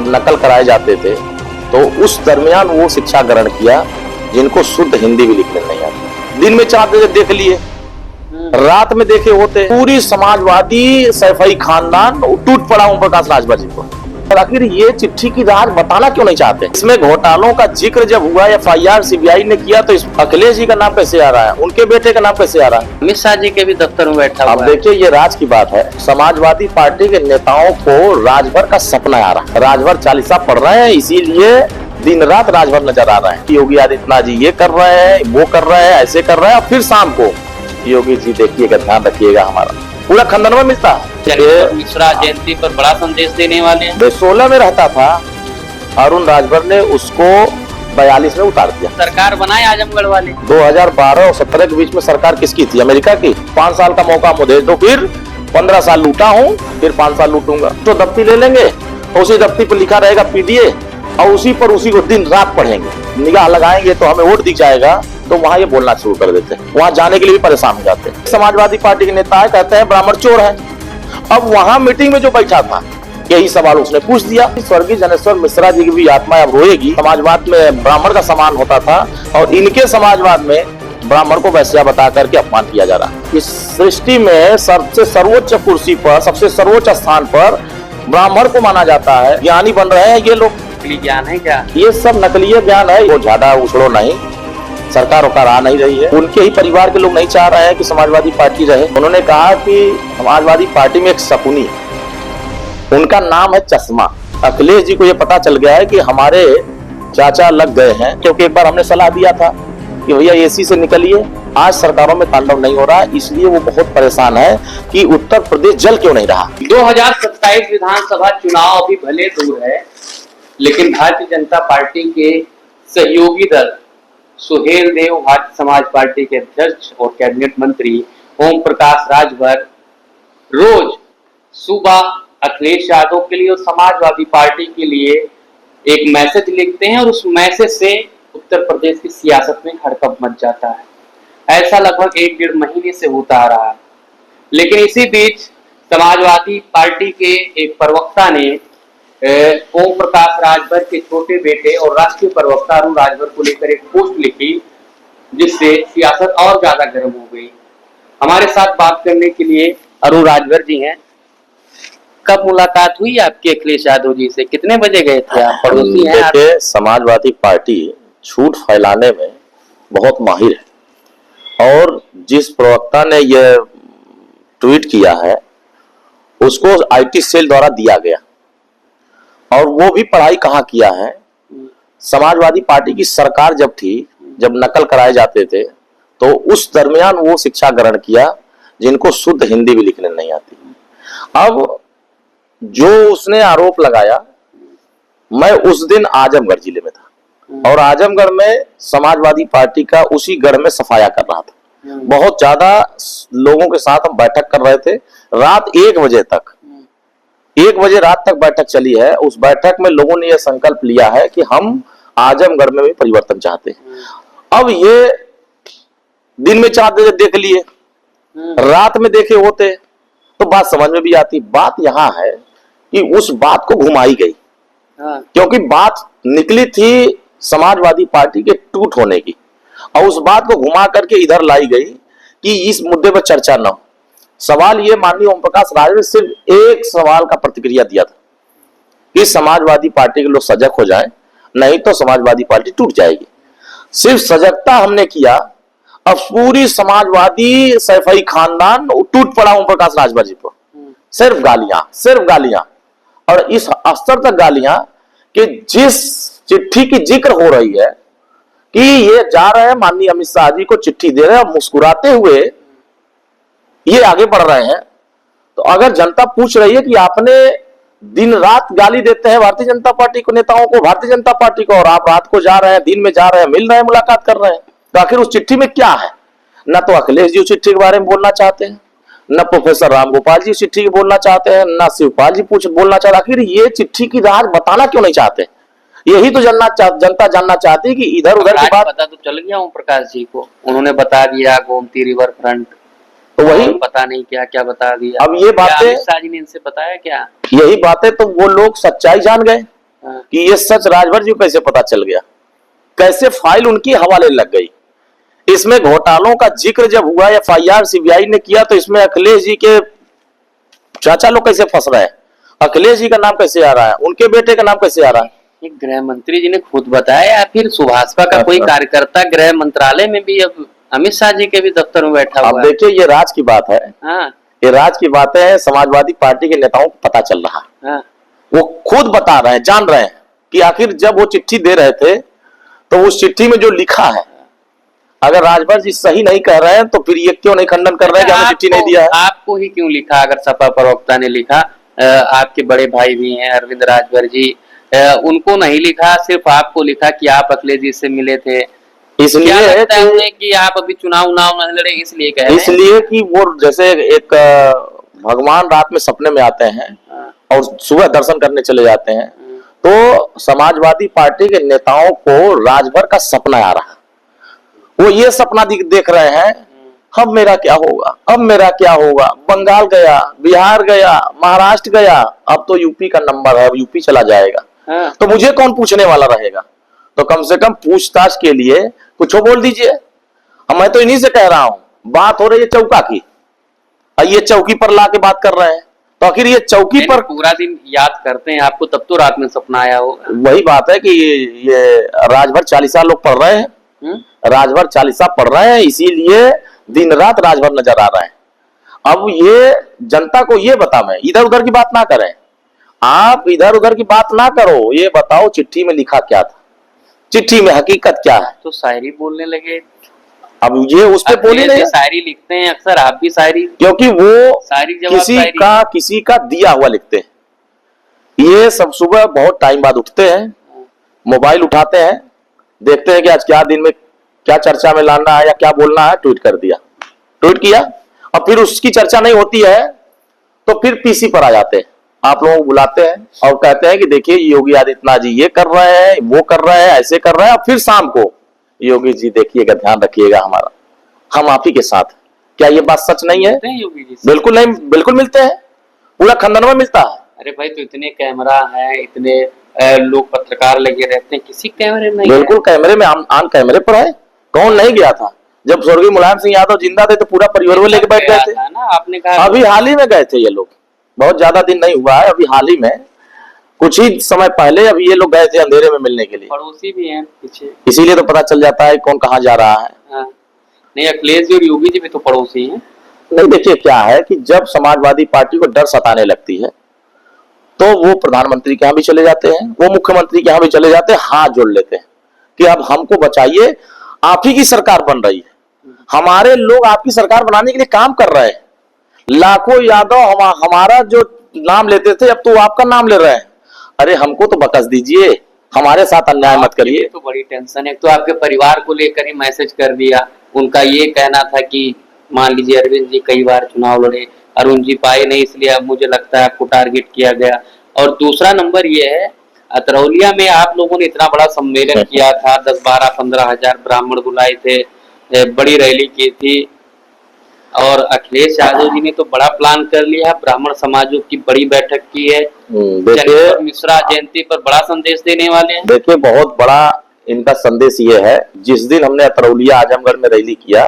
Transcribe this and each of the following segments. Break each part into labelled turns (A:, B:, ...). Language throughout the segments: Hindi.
A: जब नकल कराए जाते थे तो उस दरमियान वो शिक्षा ग्रहण किया जिनको शुद्ध हिंदी भी लिखने नहीं आती। दिन में 4 बजे देख लिए, रात में देखे होते पूरी समाजवादी सैफई खानदान टूट पड़ा ओम प्रकाश राजभर जी को। आखिर ये चिट्ठी की राज बताना क्यों नहीं चाहते? इसमें घोटालों का जिक्र जब हुआ, FIR CBI ने किया, तो अखिलेश जी का नाम कैसे आ रहा है, उनके बेटे का नाम कैसे आ रहा है?
B: अमित शाह जी के भी दफ्तर में बैठा हुआ है।
A: अब देखिए, ये राज की बात है। समाजवादी पार्टी के नेताओं को राजभर का सपना आ रहा है, राजभर चालीसा पढ़ रहे हैं, इसीलिए दिन रात राजभर नजर आ रहा है। योगी आदित्यनाथ जी ये कर रहे हैं, वो कर रहे हैं, ऐसे कर रहे हैं, और फिर शाम को योगी जी देखिएगा, ध्यान रखिएगा, हमारा पूरा खंडन में मिलता है।
B: मिश्रा जयंती पर बड़ा संदेश देने वाले हैं।
A: 16 में रहता था, अरुण राजभर ने उसको 42 में उतार दिया।
B: सरकार बनाए आजमगढ़ वाले।
A: 2012 और 17 के बीच में सरकार किसकी थी? अमेरिका की। 5 साल का मौका मुझे दो, फिर 15 साल लूटा हूँ, फिर 5 साल लूटूंगा। तो दफ्ती ले लेंगे, उसी दफ्ती पर लिखा रहेगा PDA, और उसी को दिन रात पढ़ेंगे, निगाह लगाएंगे तो हमें वोट दिख जाएगा, तो वहां ये बोलना शुरू कर देते हैं। वहां जाने के लिए भी परेशान हो जाते हैं। समाजवादी पार्टी के नेता है, कहते हैं ब्राह्मण चोर है। अब वहां मीटिंग में जो बैठा था, यही सवाल उसने पूछ दिया। स्वर्गीय जनेश्वर मिश्रा जी की भी आत्मा अब रोएगी। समाजवाद में ब्राह्मण का सम्मान होता था, और इनके समाजवाद में ब्राह्मण को वैश्या बता करके अपमान किया जा रहा है। इस सृष्टि में सबसे सर्वोच्च कुर्सी पर, सबसे सर्वोच्च स्थान पर ब्राह्मण को माना जाता है। ज्ञानी बन रहे हैं ये लोग।
B: नकली ज्ञान है क्या?
A: ये सब नकली ज्ञान है। वो ज्यादा उछलो नहीं, सरकार उकार आ नहीं रही है। उनके ही परिवार के लोग नहीं चाह रहे हैं कि समाजवादी पार्टी रहे। उन्होंने कहा कि समाजवादी पार्टी में एक शकुनी है, उनका नाम है चश्मा। अखिलेश जी को ये पता चल गया है कि हमारे चाचा लग गए हैं, क्योंकि एक बार हमने सलाह दिया था कि भैया AC से निकलिए। आज सरकारों में तांडव नहीं हो रहा, इसलिए वो बहुत परेशान है कि उत्तर प्रदेश जल क्यों नहीं रहा।
B: 2027 विधानसभा चुनाव अभी भले दूर है, लेकिन भारतीय जनता पार्टी के सहयोगी दल सुहेल देव, भारतीय समाज पार्टी के अध्यक्ष और कैबिनेट मंत्री ओम प्रकाश राजभर रोज सुबह अखिलेश यादव के लिए और समाजवादी पार्टी के लिए एक मैसेज लिखते हैं, और उस मैसेज से उत्तर प्रदेश की सियासत में हड़कंप मच जाता है। ऐसा लगभग 1-1.5 महीने से होता आ रहा है। लेकिन इसी बीच समाजवादी पार्टी के एक प्रवक्ता ने ओम प्रकाश राजभर के छोटे बेटे और राष्ट्रीय प्रवक्ता अरुण राजभर को लेकर एक पोस्ट लिखी, जिससे सियासत और ज्यादा गर्म हो गई। हमारे साथ बात करने के लिए अरुण राजभर जी हैं। कब मुलाकात हुई आपके अखिलेश यादव जी से? कितने बजे गए थे आप? पड़ोसी हैं आप?
A: समाजवादी पार्टी झूठ फैलाने में बहुत माहिर है, और जिस प्रवक्ता ने यह ट्वीट किया है उसको IT सेल द्वारा दिया गया, और वो भी पढ़ाई कहाँ किया है? समाजवादी पार्टी की सरकार जब थी, जब नकल कराए जाते थे, तो उस दरमियान वो शिक्षा ग्रहण किया जिनको शुद्ध हिंदी भी लिखने नहीं आती। अब जो उसने आरोप लगाया, मैं उस दिन आजमगढ़ जिले में था, और आजमगढ़ में समाजवादी पार्टी का उसी गढ़ में सफाया कर रहा था। बहुत ज्यादा लोगों के साथ हम बैठक कर रहे थे। रात 1 बजे तक, 1 बजे रात तक बैठक चली है। उस बैठक में लोगों ने यह संकल्प लिया है कि हम आजमगढ़ में भी परिवर्तन चाहते हैं। अब ये दिन में 4 बजे देख लिए, रात में देखे होते तो बात समझ में भी आती। बात यहां है कि उस बात को घुमाई गई, क्योंकि बात निकली थी समाजवादी पार्टी के टूट होने की, और उस बात को घुमा करके इधर लाई गई कि इस मुद्दे पर चर्चा न हो। सवाल ये, माननीय ओम प्रकाश राजभर ने सिर्फ एक सवाल का प्रतिक्रिया दिया था कि समाजवादी पार्टी के लोग सजग हो जाएं, नहीं तो समाजवादी पार्टी टूट जाएगी। सिर्फ सजगता हमने किया, अब पूरी समाजवादी सैफई खानदान टूट पड़ा ओम प्रकाश राजभर जी पर। सिर्फ गालियां, और इस स्तर तक गालियां कि जिस चिट्ठी की जिक्र हो रही है कि ये जा रहे हैं माननीय अमित शाह जी को चिट्ठी दे रहे हैं, और मुस्कुराते हुए ये आगे बढ़ रहे हैं। तो अगर जनता पूछ रही है कि आपने दिन रात गाली देते हैं भारतीय जनता पार्टी को, नेताओं को, भारतीय जनता पार्टी को, और आप रात को जा रहे हैं, दिन में जा रहे हैं, मिल रहे हैं, मुलाकात कर रहे हैं, तो आखिर उस चिट्ठी में क्या है? न तो अखिलेश जी उस चिट्ठी के बारे में बोलना चाहते हैं, न प्रोफेसर राम गोपाल जी उस चिट्ठी की बोलना चाहते हैं, न शिवपाल जी बोलना चाहते। आखिर ये चिट्ठी की राज बताना क्यों नहीं चाहते? यही तो जनता जानना चाहती है कि इधर उधर की बात।
B: पता तो चल गया ओम प्रकाश जी को, उन्होंने बता दिया गोमती रिवर फ्रंट,
A: तो वही
B: पता नहीं क्या क्या बता दिया।
A: अब ये बातें
B: अमित शाह जी ने इनसे बताया क्या?
A: यही बातें तो वो लोग सच्चाई जान गए कि ये सच राजभर जी को कैसे पता चल गया, कैसे फाइल उनकी हवाले लग गई। इसमें घोटालों का जिक्र जब हुआ, एफआईआर सीबीआई ने किया, तो इसमें अखिलेश जी के चाचा लोग कैसे फंस रहे हैं, अखिलेश जी का नाम कैसे आ रहा है, उनके बेटे का नाम कैसे आ रहा है।
B: गृह मंत्री जी ने खुद बताया, या फिर सुभाषपा का कोई कार्यकर्ता गृह मंत्रालय में भी अब अमित शाह जी के भी दफ्तर में बैठा हुआ
A: है। अब देखिए ये राज की बात है।
B: हाँ।
A: ये राज की बात है, समाजवादी पार्टी के नेताओं को पता चल रहा है।
B: हाँ।
A: वो खुद बता रहे हैं, जान रहे हैं कि आखिर जब वो चिट्ठी दे रहे थे तो उस चिट्ठी में जो लिखा है, अगर राजभर जी सही नहीं कह रहे हैं तो फिर ये क्यों नहीं खंडन कर रहे हैं कि हमें चिट्ठी नहीं दिया है।
B: आपको ही क्यों लिखा, अगर सपा प्रवक्ता ने लिखा, आपके बड़े भाई भी हैं अरविंद राजभर जी, उनको नहीं लिखा, सिर्फ आपको लिखा कि आप अखिलेश जी से मिले थे, इसलिए कि आप अभी चुनाव नहीं लड़े, इसलिए कह रहे हैं।
A: इसलिए कि वो जैसे एक भगवान रात में सपने में आते हैं और सुबह दर्शन करने चले जाते हैं, तो समाजवादी पार्टी के नेताओं को राजभर का सपना आ रहा, वो ये सपना देख रहे हैं, अब मेरा क्या होगा, अब मेरा क्या होगा। बंगाल गया, बिहार गया, महाराष्ट्र गया, अब तो यूपी का नंबर है, अब यूपी चला जाएगा। तो मुझे कौन पूछने वाला रहेगा। तो कम से कम पूछताछ के लिए कुछ बोल दीजिए। मैं तो इन्हीं से कह रहा हूं, बात हो रही है चौका की, ये चौकी पर ला के बात कर रहे हैं, तो आखिर ये चौकी पर
B: पूरा दिन याद करते हैं आपको, तब तो रात में सपना आया होगा।
A: वही बात है कि ये राजभर 40 लोग पढ़ रहे हैं, राजभर 40 पढ़ रहे हैं, इसीलिए दिन रात राजभर नजर आ रहे हैं। अब ये जनता को ये बता, मैं इधर उधर की बात ना करें, आप इधर उधर की बात ना करो, ये बताओ चिट्ठी में लिखा क्या था, चिट्ठी में हकीकत क्या है।
B: तो शायरी बोलने लगे,
A: अब ये उस पे बोली नहीं,
B: शायरी लिखते हैं अक्सर, आप भी शायरी,
A: क्योंकि वो किसी का दिया हुआ लिखते हैं। ये सब सुबह बहुत टाइम बाद उठते हैं, मोबाइल उठाते हैं, देखते हैं कि आज क्या दिन में क्या चर्चा में लाना है या क्या बोलना है, ट्वीट कर दिया, ट्वीट किया, और फिर उसकी चर्चा नहीं होती है तो फिर पीसी पर आ जाते हैं, आप लोगों को बुलाते हैं और कहते हैं कि देखिए योगी आदित्यनाथ जी ये कर रहे हैं, वो कर रहे हैं, ऐसे कर रहे हैं। और फिर शाम को योगी जी देखिएगा, ध्यान रखिएगा हमारा, हम आप ही के साथ। क्या ये बात सच नहीं है?
B: योगी जी
A: बिल्कुल नहीं, बिल्कुल मिलते हैं, पूरा खंडन में मिलता है।
B: अरे भाई, तो इतने कैमरा है, इतने लोग पत्रकार लगे रहते हैं, किसी कैमरे में नहीं?
A: बिल्कुल कैमरे में, आन कैमरे पर है। कौन नहीं गया था? जब स्वर्गीय मुलायम सिंह यादव जिंदा थे तो पूरा परिवार वो लेके बैठ गए थे
B: ना, आपने कहा।
A: अभी हाल ही में गए थे ये लोग, बहुत ज्यादा दिन नहीं हुआ है, अभी हाल ही में कुछ ही समय पहले अभी ये लोग गए थे अंधेरे में मिलने के लिए।
B: पड़ोसी भी हैं पीछे,
A: इसीलिए तो पता चल जाता है कौन कहाँ जा रहा है।
B: नहीं, अखिलेश जी और योगी जी भी तो पड़ोसी हैं।
A: नहीं, देखिए क्या है कि जब समाजवादी पार्टी को डर सताने लगती है तो वो प्रधानमंत्री के यहाँ भी चले जाते हैं, वो मुख्यमंत्री के यहाँ भी चले जाते हैं, हाथ जोड़ लेते हैं कि अब हमको बचाइए, आप ही की सरकार बन रही है, हमारे लोग आपकी सरकार बनाने के लिए काम कर रहे हैं। लाखों यादव हमारा जो नाम लेते थे, अब तो आपका नाम ले रहे हैं। अरे हमको तो बकस दीजिए, हमारे साथ अन्याय मत करिए।
B: तो बड़ी टेंशन है। तो आपके परिवार को लेकर ही मैसेज कर दिया। उनका ये कहना था कि मान लीजिए अरविंद जी कई बार चुनाव लड़े, अरुण जी पाए नहीं, इसलिए अब मुझे लगता है आपको टारगेट किया गया। और दूसरा नंबर ये है, अतरौलिया में आप लोगों ने इतना बड़ा सम्मेलन किया था, 10, 12, 15 हजार ब्राह्मण बुलाए थे, बड़ी रैली की थी, और अखिलेश यादव जी ने तो बड़ा प्लान कर लिया, ब्राह्मण समाजों की बड़ी बैठक की है, मिश्रा जयंती पर बड़ा संदेश देने वाले हैं।
A: देखिए बहुत बड़ा इनका संदेश ये है, जिस दिन हमने अतरौलिया आजमगढ़ में रैली किया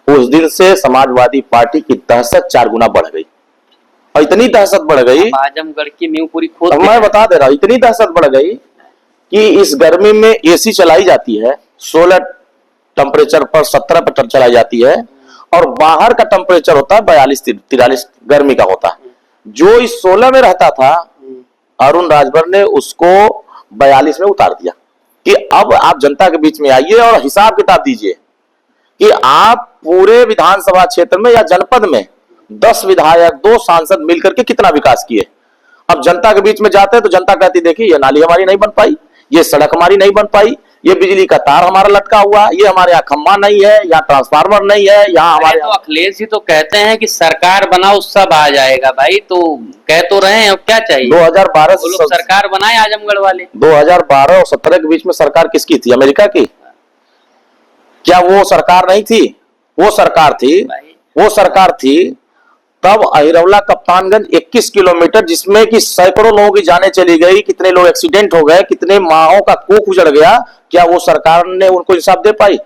A: उस दिन से समाजवादी पार्टी की दहशत 4 गुना बढ़ गई, और इतनी दहशत बढ़ गई,
B: आजमगढ़ की नींव पूरी खोद,
A: मैं बता दे रहा हूं, इतनी दहशत बढ़ गई कि इस गर्मी में एसी चलाई जाती है, 16 टेम्परेचर पर 17 पर चलाई जाती है, और बाहर का टेम्परेचर होता है 42-43 गर्मी का होता है। जो इस 16 में रहता था, अरुण राजभर ने उसको 42 में उतार दिया कि अब आप जनता के बीच में आइए और हिसाब किताब दीजिए कि आप पूरे विधानसभा क्षेत्र में या जनपद में 10 विधायक, 2 सांसद मिलकर के कितना विकास किए। अब जनता के बीच में जाते हैं तो जनता कहती देखिए ये नाली हमारी नहीं बन पाई, ये सड़क हमारी नहीं बन पाई, ये बिजली का तार हमारा लटका हुआ, ये हमारे यहाँ खम्बा नहीं है, यहाँ ट्रांसफार्मर नहीं है, यहाँ हमारे।
B: तो अखिलेश जी तो कहते हैं कि सरकार बनाओ सब आ जाएगा। भाई तो कह तो रहे हैं, अब क्या चाहिए?
A: 2012
B: से सरकार बनाए आजमगढ़ वाले।
A: 2012 और 17 के बीच में सरकार किसकी थी? अमेरिका की? क्या वो सरकार नहीं थी? वो सरकार थी, वो सरकार थी तब अहिरवला कप्तानगंज 21 किलोमीटर, जिसमें कि सैकड़ों लोगों की जानें चली गई, कितने लोग एक्सीडेंट हो गए, कितने माओं का कोख उजड़ गया, क्या वो सरकार ने उनको इंसाफ दे पाई?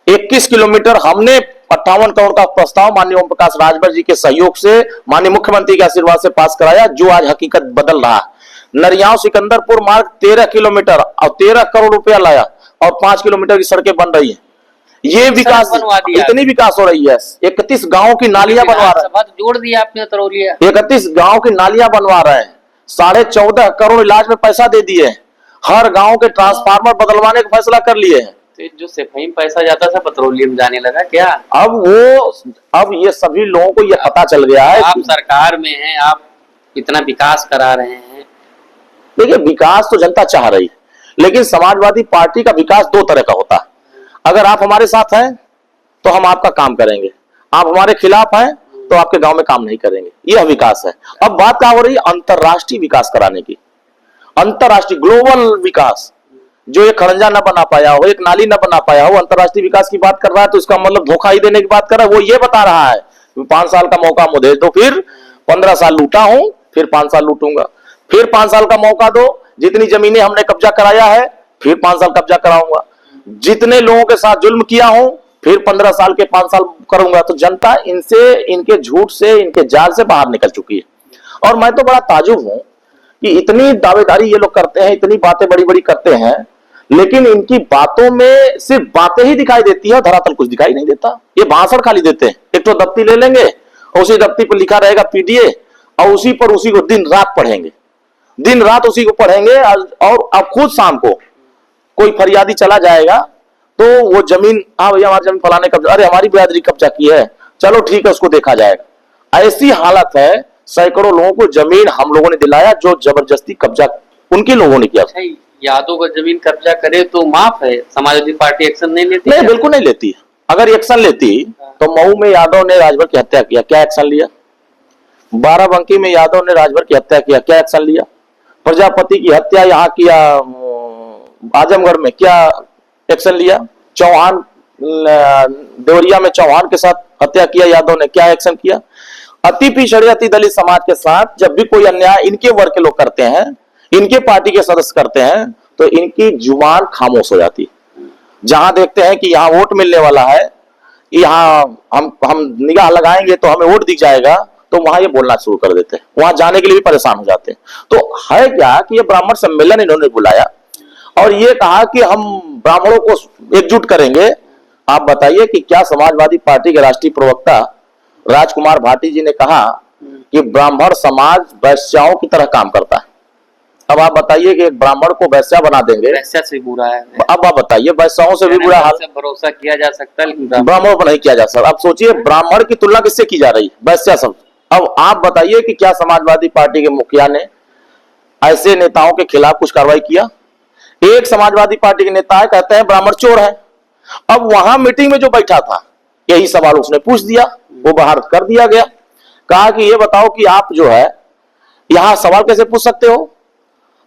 A: 21 किलोमीटर हमने 58 करोड़ का प्रस्ताव माननीय ओम प्रकाश राजभर जी के सहयोग से, माननीय मुख्यमंत्री के आशीर्वाद से पास कराया, जो आज हकीकत बदल रहा है। नरियाव सिकंदरपुर मार्ग 13 किलोमीटर और 13 करोड़ रुपया लाया और 5 किलोमीटर की सड़कें बन रही है। ये विकास, इतनी विकास हो रही है। 31 गांव की नालियां बनवा रहे हैं,
B: जोड़ दिया आपने तरौलिया।
A: 31 गांव की नालियां बनवा रहे हैं, 14.5 करोड़ इलाज में पैसा दे दिए, हर गांव के ट्रांसफार्मर बदलवाने का फैसला कर लिए हैं।
B: तो जो सफाई में पैसा जाता था पेट्रोलियम जाने लगा क्या?
A: अब ये सभी लोगों को ये पता चल गया है।
B: आप सरकार में हैं, आप इतना विकास करा रहे हैं।
A: देखिए, विकास तो जनता चाह रही है, लेकिन समाजवादी पार्टी का विकास दो तरह का होता है। अगर आप हमारे साथ हैं तो हम आपका काम करेंगे, आप हमारे खिलाफ हैं तो आपके गांव में काम नहीं करेंगे। यह विकास है। अब बात क्या हो रही है? अंतरराष्ट्रीय विकास कराने की, अंतरराष्ट्रीय ग्लोबल विकास। जो एक खड़ंजा न बना पाया हो, एक नाली न बना पाया हो, अंतरराष्ट्रीय विकास की बात कर रहा है, तो इसका मतलब धोखा ही देने की बात कर रहा है। वो ये बता रहा है 5 साल का मौका मुझे दो, फिर 15 साल लूटा हूं, फिर 5 साल लूटूंगा, फिर 5 साल का मौका दो, जितनी जमीनें हमने कब्जा कराया है फिर 5 साल कब्जा कराऊंगा, जितने लोगों के साथ जुल्म किया हूं फिर 15 साल के 5 साल करूंगा। तो जनता इनसे, इनके झूठ से, इनके जाल से बाहर निकल चुकी है। और मैं तो बड़ा ताजुब हूं कि इतनी दावेदारी ये लोग करते हैं, इतनी बातें बड़ी बड़ी करते हैं, लेकिन इनकी बातों में सिर्फ बातें ही दिखाई देती है, धरातल कुछ दिखाई नहीं देता। ये भाषण खाली देते हैं। एक तो दफ्ती ले लेंगे और उसी दफ्ती पर लिखा रहेगा पीडीए, और उसी को दिन रात पढ़ेंगे, दिन रात उसी को पढ़ेंगे। और अब खुद शाम को कोई फरियादी चला जाएगा तो वो जमीन, हाँ भैया हमारी जमीन फलाने कब्जा, अरे हमारी बिरादरी कब्जा की है, चलो ठीक है उसको देखा जाएगा। ऐसी हालत है। सैकड़ों लोगों को जमीन हम लोगों ने दिलाया, जो जबरदस्ती कब्जा उनके लोगों ने किया।
B: यादों का जमीन कब्जा करे तो माफ है, समाजवादी पार्टी एक्शन नहीं लेती?
A: नहीं, बिल्कुल नहीं लेती। अगर एक्शन लेती तो मऊ में यादव ने राजभर की हत्या किया, क्या एक्शन लिया? बाराबंकी में यादव ने राजभर की हत्या किया, क्या एक्शन लिया? प्रजापति की हत्या यहाँ किया आजमगढ़ में, क्या एक्शन लिया? चौहान, देवरिया में चौहान के साथ हत्या किया यादव ने, क्या एक्शन किया? अति पिछड़े अति दलित समाज के साथ जब भी कोई अन्याय इनके वर्ग के लोग करते हैं, इनके पार्टी के सदस्य करते हैं, तो इनकी जुबान खामोश हो जाती है। जहां देखते हैं कि यहाँ वोट मिलने वाला है, यहाँ हम निगाह लगाएंगे तो हमें वोट दिख जाएगा, तो वहां ये बोलना शुरू कर देते हैं, वहां जाने के लिए भी परेशान हो जाते हैं। तो है क्या कि ये ब्राह्मण सम्मेलन इन्होंने बुलाया और ये कहा कि हम ब्राह्मणों को एकजुट करेंगे। आप बताइए कि क्या समाजवादी पार्टी के राष्ट्रीय प्रवक्ता राजकुमार भाटी जी ने कहा कि ब्राह्मण समाज वैश्याओं की तरह काम करता है। अब आप बताइए कि एक ब्राह्मण को वैश्या बना देंगे,
B: वैश्या से बुरा है।
A: अब आप बताइए, वैश्याओं से भी बुरा हाल।
B: भरोसा किया जा सकता है लेकिन
A: ब्राह्मणों पर नहीं किया जा सकता। अब सोचिए, ब्राह्मण की तुलना किससे की जा रही है? वैश्या सब। अब आप बताइए कि क्या समाजवादी पार्टी के मुखिया ने ऐसे नेताओं के खिलाफ कुछ कार्रवाई किया? एक समाजवादी पार्टी के नेता है, कहते हैं ब्राह्मण चोर है। अब वहां मीटिंग में जो बैठा था यही सवाल उसने पूछ दिया, वो बाहर कर दिया गया। कहा कि ये बताओ कि आप जो है यहां सवाल कैसे पूछ सकते हो?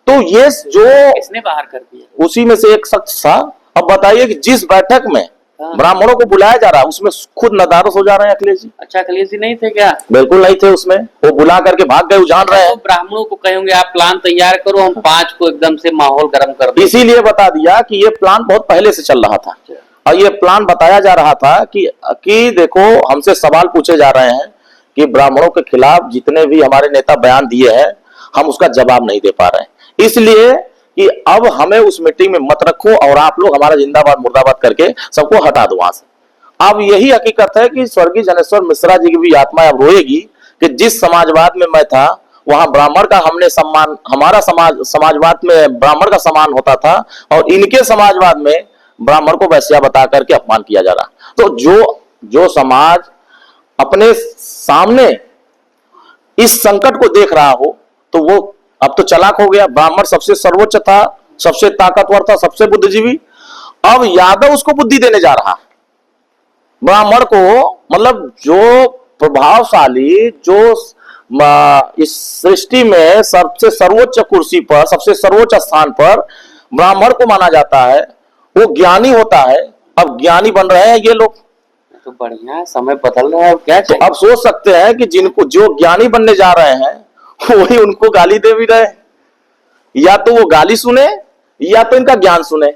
A: तो ये जो
B: किसने बाहर कर दिया?
A: उसी में से एक शख्स था। अब बताइए कि जिस बैठक में ब्राह्मणों को बुलाया जा रहा है उसमें खुद नदारस हो जा रहे हैं अखिलेश जी।
B: अच्छा, अखिलेश जी नहीं थे क्या?
A: बिल्कुल नहीं थे उसमें, वो बुला करके भाग गए, जान रहे हैं।
B: तो ब्राह्मणों को कहेंगे आप प्लान तैयार करो, हम 5 को एकदम से माहौल गर्म कर दें।
A: इसीलिए बता दिया कि ये प्लान बहुत पहले से चल रहा था और ये प्लान बताया जा रहा था कि देखो, हमसे सवाल पूछे जा रहे हैं कि ब्राह्मणों के खिलाफ जितने भी हमारे नेता बयान दिए हैं हम उसका जवाब नहीं दे पा रहे हैं, इसलिए कि अब हमें उस मीटिंग में मत रखो और आप लोग हमारा जिंदाबाद मुर्दाबाद करके सबको हटा दो वहां से। अब यही हकीकत है कि स्वर्गीय जनेश्वर मिश्रा जी की भी आत्मा अब रोएगी कि जिस समाजवाद में मैं था वहां ब्राह्मण का हमने सम्मान, हमारा समाजवाद में ब्राह्मण का सम्मान होता था और इनके समाजवाद में ब्राह्मण को वैश्या बता करके अपमान किया जा रहा। तो जो समाज अपने सामने इस संकट को देख रहा हो तो वो अब तो चालाक हो गया। ब्राह्मण सबसे सर्वोच्च था, सबसे ताकतवर था, सबसे बुद्धिजीवी। अब यादव उसको बुद्धि देने जा रहा है ब्राह्मण को। मतलब जो प्रभावशाली, जो इस सृष्टि में सबसे सर्वोच्च कुर्सी पर, सबसे सर्वोच्च स्थान पर ब्राह्मण को माना जाता है, वो ज्ञानी होता है। अब ज्ञानी बन रहे हैं ये लोग।
B: तो बढ़िया है, समय बदल रहा है, अब क्या
A: तो
B: चाहिए?
A: अब सोच सकते हैं कि जिनको जो ज्ञानी बनने जा रहे हैं वही उनको गाली दे भी रहे हैं। या तो वो गाली सुने या तो इनका ज्ञान सुने।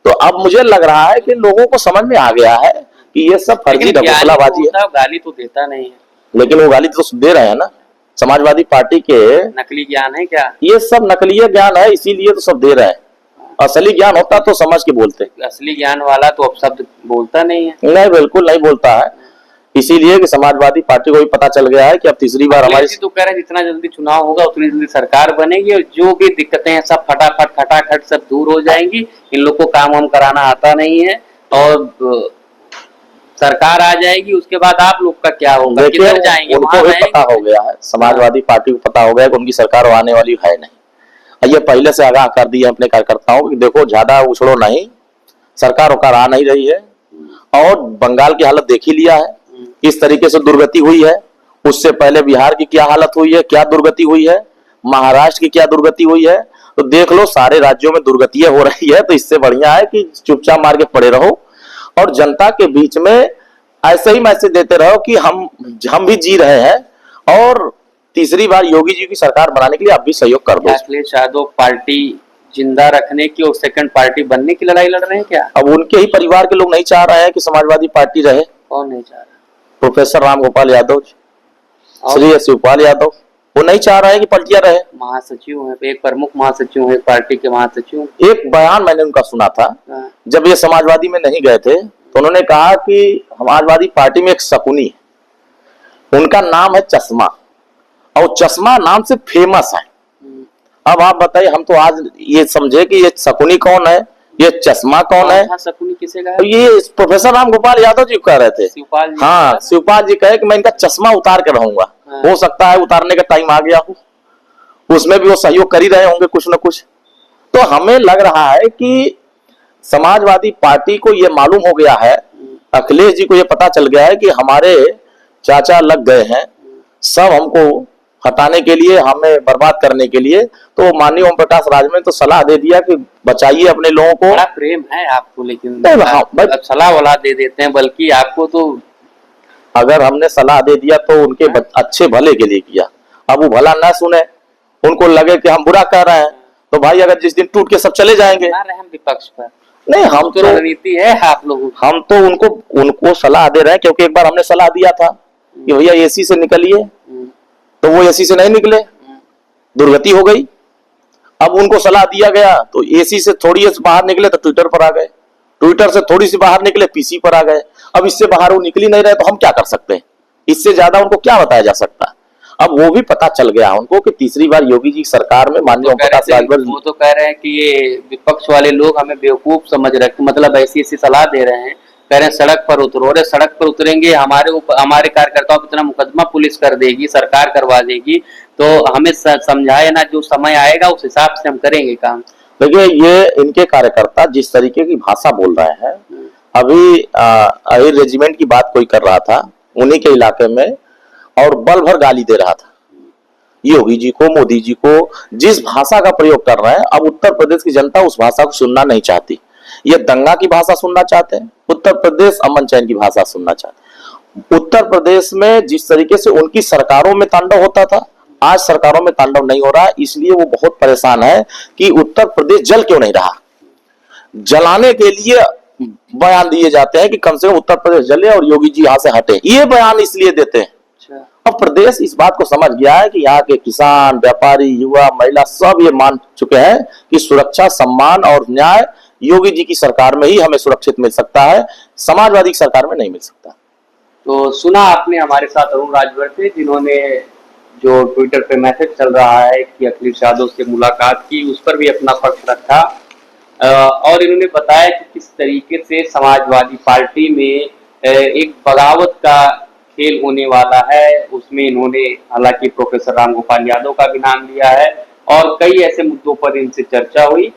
A: तो अब मुझे लग रहा है कि लोगों को समझ में आ गया है कि ये सब फर्जी
B: लेकिन ज्ञानी तो
A: ढकोसलाबाजी है।
B: होता है, गाली तो देता नहीं है।
A: लेकिन वो गाली तो दे रहे हैं ना समाजवादी पार्टी के।
B: नकली ज्ञान है क्या?
A: ये सब नकली ज्ञान है, इसीलिए तो सब दे रहे हैं। असली ज्ञान होता तो समझ के बोलते।
B: असली ज्ञान वाला तो अब शब्द बोलता नहीं है।
A: नहीं, बिल्कुल नहीं बोलता है। इसीलिए कि समाजवादी पार्टी को भी पता चल गया है कि अब तीसरी बार हमारी
B: अखिलेश जी तो कह रहे हैं जितना जल्दी चुनाव होगा उतनी जल्दी सरकार बनेगी और जो भी दिक्कतें हैं सब फटाफट खटाखट सब दूर हो जाएंगी। इन लोग को काम वाम कराना आता नहीं है और सरकार आ जाएगी। उसके बाद आप लोग का क्या होगा,
A: देखिए,
B: किधर जाएंगे?
A: उनको
B: वहां
A: भी
B: रहेंगे?
A: पता हो गया है, समाजवादी पार्टी को पता हो गया कि उनकी सरकार आने वाली है नहीं। और ये पहले से आगाह कर दिया अपने कार्यकर्ताओं कि देखो ज्यादा उछड़ो नहीं, सरकार वकार आ नहीं रही है। और बंगाल की हालत देख ही लिया है, किस तरीके से दुर्गति हुई है। उससे पहले बिहार की क्या हालत हुई है, क्या दुर्गति हुई है, महाराष्ट्र की क्या दुर्गति हुई है। तो देख लो, सारे राज्यों में दुर्गतियां हो रही है। तो इससे बढ़िया है कि चुपचाप मार के पड़े रहो और जनता के बीच में ऐसे ही मैसेज देते रहो कि हम भी जी रहे हैं और तीसरी बार योगी जी की सरकार बनाने के लिए आप भी सहयोग कर दो।
B: अखिलेश यादव पार्टी जिंदा रखने की और सेकंड पार्टी बनने की लड़ाई लड़ रहे हैं क्या?
A: अब उनके ही परिवार के लोग नहीं चाह रहे हैं कि समाजवादी पार्टी रहे।
B: कौन नहीं चाह रहा?
A: प्रोफेसर राम गोपाल यादव जी,
B: और
A: श्री शिवपाल यादव, वो नहीं चाह रहे हैं कि पलटिया रहे।
B: महासचिव है, एक प्रमुख महासचिव है पार्टी के महासचिव।
A: एक बयान मैंने उनका सुना था,
B: हाँ।
A: जब ये समाजवादी में नहीं गए थे तो उन्होंने कहा कि समाजवादी पार्टी में एक शकुनी है, उनका नाम है चश्मा, और चश्मा नाम से फेमस है। अब आप बताइए, हम तो आज ये समझे कि ये शकुनी कौन है, ये चश्मा कौन है।
B: हाँ, शकुनी किसे कहा?
A: तो ये प्रोफेसर राम गोपाल यादव जी कह रहे थे।
B: शिवपाल जी?
A: हाँ, शिवपाल जी कहे कि मैं इनका चश्मा उतार के रहूंगा।
B: हाँ।
A: हो सकता है उतारने का टाइम आ गया हो, उसमें भी वो सहयोग कर ही रहे होंगे कुछ न कुछ। तो हमें लग रहा है कि समाजवादी पार्टी को ये मालूम हो गया है, अखिलेश जी को ये पता चल गया है कि हमारे चाचा लग गए हैं सब हमको हटाने के लिए, हमें बर्बाद करने के लिए। तो माननीय ओम प्रकाश राज ने तो सलाह दे दिया कि बचाइए अपने लोगों को।
B: बड़ा प्रेम है आपको, लेकिन
A: नहीं, हाँ,
B: अब सलाह वाला दे देते हैं, बल्कि आपको तो
A: अगर हमने सलाह दे दिया तो उनके अच्छे भले के लिए किया। अब वो भला ना सुने, उनको लगे कि हम बुरा कर रहे हैं, तो भाई अगर जिस दिन टूट के सब चले जाएंगे।
B: ना रहे हम विपक्ष पर।
A: नहीं, हम तो
B: रणनीति है आप लोगों की।
A: हम तो उनको सलाह दे रहे हैं, क्योंकि एक बार हमने सलाह दिया था कि भैया एसी से निकलिए, तो वो एसी से नहीं निकले, दुर्गति हो गई। अब उनको सलाह दिया गया तो एसी से थोड़ी से बाहर निकले तो ट्विटर पर आ गए, ट्विटर से थोड़ी सी बाहर निकले पीसी पर आ गए। अब इससे बाहर वो निकल ही नहीं रहे, तो हम क्या कर सकते हैं? इससे ज्यादा उनको क्या बताया जा सकता है? अब वो भी पता चल गया उनको कि तीसरी बार योगी जी सरकार में माननीय ओम प्रकाश राजभर
B: वो तो कह रहे हैं कि ये विपक्ष वाले लोग हमें बेवकूफ समझ रहे हैं, मतलब ऐसी ऐसी सलाह दे रहे हैं। कह रहे हैं सड़क पर उतरो, अरे सड़क पर उतरेंगे हमारे कार्यकर्ताओं पर इतना मुकदमा पुलिस कर देगी, सरकार करवा देगी। तो हमें समझाए ना, जो समय आएगा उस हिसाब से हम करेंगे काम।
A: देखिए, ये इनके कार्यकर्ता जिस तरीके की भाषा बोल रहे हैं, अभी रेजिमेंट की बात कोई कर रहा था उन्हीं के इलाके में और बल भर गाली दे रहा था योगी जी को, मोदी जी को। जिस भाषा का प्रयोग कर रहे हैं, अब उत्तर प्रदेश की जनता उस भाषा को सुनना नहीं चाहती। ये दंगा की भाषा सुनना चाहते हैं, उत्तर प्रदेश अमन चैन की भाषा सुनना चाहते हैं। उत्तर प्रदेश में जिस तरीके से उनकी सरकारों में तांडव होता था, आज सरकारों में तांडव नहीं हो रहा, इसलिए वो बहुत परेशान है कि उत्तर प्रदेश जल क्यों नहीं रहा। जलाने के लिए बयान दिए जाते हैं कि कम से कम उत्तर प्रदेश जले और योगी जी यहां से हटे, ये बयान इसलिए देते हैं। अब प्रदेश इस बात को समझ गया है कि यहाँ के किसान, व्यापारी, युवा, महिला सब ये मान चुके हैं कि सुरक्षा, सम्मान और न्याय योगी जी की सरकार में ही हमें सुरक्षित मिल सकता है, समाजवादी की सरकार में नहीं मिल सकता।
B: तो सुना आपने हमारे साथ अरुण राजभर थे, जिन्होंने जो ट्विटर पे मैसेज चल रहा है कि अखिलेश यादव से मुलाकात की, उस पर भी अपना पक्ष रखा और इन्होंने बताया कि किस तरीके से समाजवादी पार्टी में एक बगावत का खेल होने वाला है। उसमें इन्होंने हालांकि प्रोफेसर राम गोपाल यादव का भी नाम लिया है और कई ऐसे मुद्दों पर इनसे चर्चा हुई।